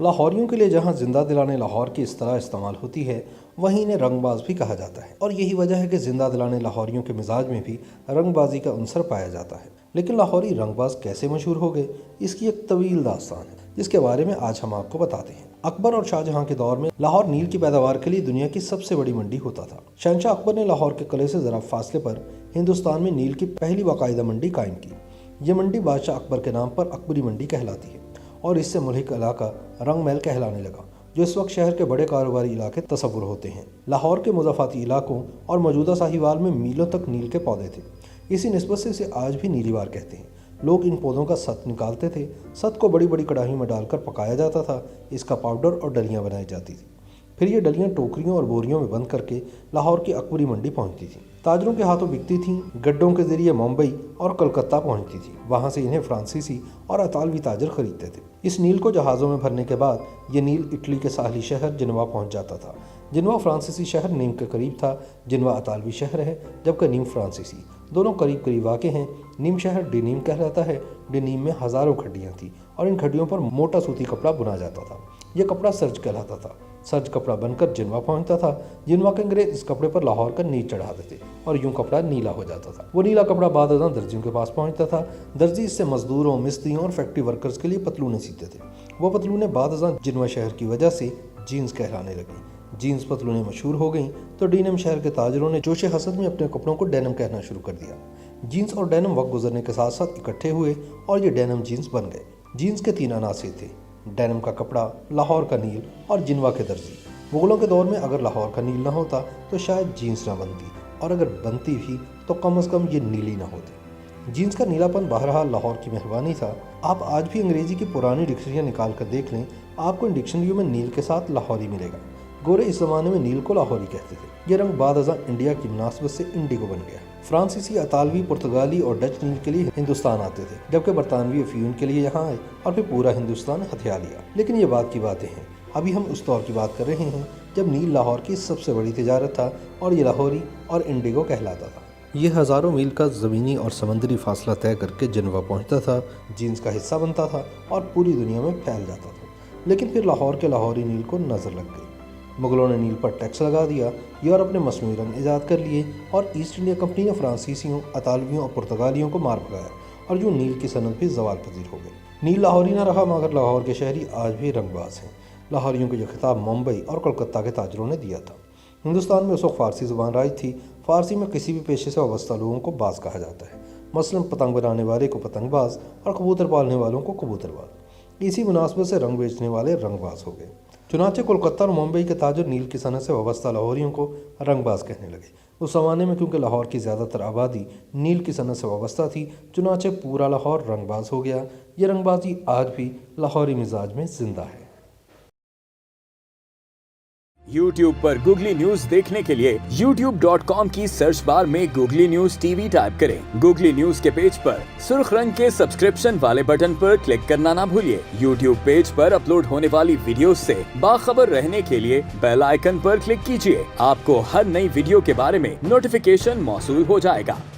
लाहौरियों के लिए जहां जिंदा दिलाने लाहौर की इस्तेलाह इस्तेमाल होती है, वहीं इन्हें रंगबाज भी कहा जाता है। और यही वजह है कि जिंदा दिलाने लाहौरियों के मिजाज में भी रंगबाजी का अंसर पाया जाता है। लेकिन लाहौरी रंगबाज कैसे मशहूर हो गए, इसकी एक तवील दास्तान है, जिसके बारे में आज हम आपको बताते हैं। अकबर और शाहजहां के दौर में लाहौर नील की पैदावार के लिए दुनिया की सबसे बड़ी मंडी होता था। शहंशाह अकबर ने लाहौर के किले से जरा फासले पर हिंदुस्तान में नील की पहली बाकायदा मंडी कायम की। ये मंडी बादशाह अकबर के नाम पर अकबरी मंडी कहलाती है और इससे मुल्क इलाका रंग महल कहलाने लगा, जो इस वक्त शहर के बड़े कारोबारी इलाके तस्वुर होते हैं। लाहौर के मुज़ाफ़ाती इलाकों और मौजूदा साहिवाल में मीलों तक नील के पौधे थे। इसी निस्बत से इसे आज भी नीलीवार कहते हैं। लोग इन पौधों का सत निकालते थे। सत को बड़ी बड़ी कढ़ाई में डालकर पकाया जाता था। इसका पाउडर और डलियाँ बनाई जाती थी। फिर ये डलियाँ टोकरियों और बोरियों में बंद करके लाहौर की अकबरी मंडी पहुंचती थी। ताजरों के हाथों बिकती थीं, गड्ढों के जरिए मुंबई और कलकत्ता पहुंचती थी। वहां से इन्हें फ्रांसीसी और अतालवी ताजर खरीदते थे। इस नील को जहाज़ों में भरने के बाद ये नील इटली के साहली शहर जिनवा पहुंच जाता था। जिनवा फ्रांसीसी शहर नीम के करीब था। जिनवा अतालवी शहर है, जबकि नीम फ्रांसीसी। दोनों करीब करीब वाक़ हैं। नीम शहर डिनीम कहलाता है। डिनीम में हज़ारों खड्डियाँ थीं और इन खड्डियों पर मोटा सूती कपड़ा बुना जाता था। यह कपड़ा सर्ज कहलाता था। सर्ज कपड़ा बनकर जिनवा पहुंचता था। जिनवा के अंग्रेज इस कपड़े पर लाहौर का नीच चढ़ाते थे और यूं कपड़ा नीला हो जाता था। वो नीला कपड़ा बाद दर्जियों के पास पहुंचता था। दर्जी इससे मजदूरों, मिस्त्रियों और फैक्ट्री वर्कर्स के लिए पतलूने सीते थे। वो पतलूने बाद जिनवा शहर की वजह से जीन्स कहलाने लगी। जीन्स पतलूने मशहूर हो गईं तो डेनिम शहर के ताजरों ने जोश हसद में अपने कपड़ों को डेनिम कहना शुरू कर दिया। जीन्स और डेनिम वक्त गुजरने के साथ साथ इकट्ठे हुए और ये डेनिम जीन्स बन गए। जीन्स के 3 अनासिर थे: डेनिम का कपड़ा, लाहौर का नील और जिनवा के दर्जी। मुगलों के दौर में अगर लाहौर का नील ना होता तो शायद जीन्स ना बनती, और अगर बनती भी तो कम से कम ये नीली ना होती। जीन्स का नीलापन बहरहाल लाहौर की मेहरबानी था। आप आज भी अंग्रेजी की पुरानी डिक्शनरियाँ निकाल कर देख लें, आपको इन डिक्शनरियों में नील के साथ लाहौरी मिलेगा। गोरे इस ज़माने में नील को लाहौरी कहते थे। ये रंग बाद इंडिया की मुनासबत से इंडिगो बन गया। फ्रांसीसी, अतालवी, पुर्तगाली और डच नील के लिए हिंदुस्तान आते थे, जबकि बरतानवी अफ्यून के लिए यहाँ आए और फिर पूरा हिंदुस्तान हथिया लिया। लेकिन ये बात की बातें हैं। अभी हम उस दौर की बात कर रहे हैं जब नील लाहौर की सबसे बड़ी तिजारत था और ये लाहौरी और इंडिगो कहलाता था। ये हज़ारों मील का ज़मीनी और समंदरी फासला तय करके जिनवा पहुँचता था, जीन्स का हिस्सा बनता था और पूरी दुनिया में फैल जाता था। लेकिन फिर लाहौर के लाहौरी नील को नज़र लग गई। मुगलों ने नील पर टैक्स लगा दिया, यूरोप ने मसनूई रंग ईजाद कर लिए और ईस्ट इंडिया कंपनी ने फ्रांसीसियों, अतालवियों और पुर्तगालियों को मार भगाया और यूँ नील की सनत भी ज़वाल पजीर हो गई। नील लाहौरी ना रहा, मगर लाहौर के शहरी आज भी रंगबाज हैं। लाहौरियों को यह खिताब मुंबई और कलकत्ता के ताजरों ने दिया था। हिंदुस्तान में उस वक्त फ़ारसी ज़ुबान राइज थी। फ़ारसी में किसी भी पेशे से वाबस्ता लोगों को बाज कहा जाता है। मसलन पतंग बनाने वाले को पतंगबाज और कबूतर पालने वालों को कबूतरबाज। इसी मुनासबत से रंग बेचने वाले रंगबाज हो गए। चुनाचे कोलकाता और मुंबई के ताजर नील की सनत से वाबस्ता लाहौरियों को रंगबाज कहने लगे। उस ज़माने में क्योंकि लाहौर की ज़्यादातर आबादी नील की सनत से वाबस्ता थी, चुनाचे पूरा लाहौर रंगबाज हो गया। ये रंगबाजी आज भी लाहौरी मिजाज में जिंदा है। YouTube पर गूगली न्यूज देखने के लिए youtube.com की सर्च बार में गूगली न्यूज टीवी टाइप करें। गूगली न्यूज के पेज पर सुर्ख रंग के सब्सक्रिप्शन वाले बटन पर क्लिक करना ना भूलिए। YouTube पेज पर अपलोड होने वाली वीडियोस से बाखबर रहने के लिए बेल आइकन पर क्लिक कीजिए। आपको हर नई वीडियो के बारे में नोटिफिकेशन मौसूल हो जाएगा।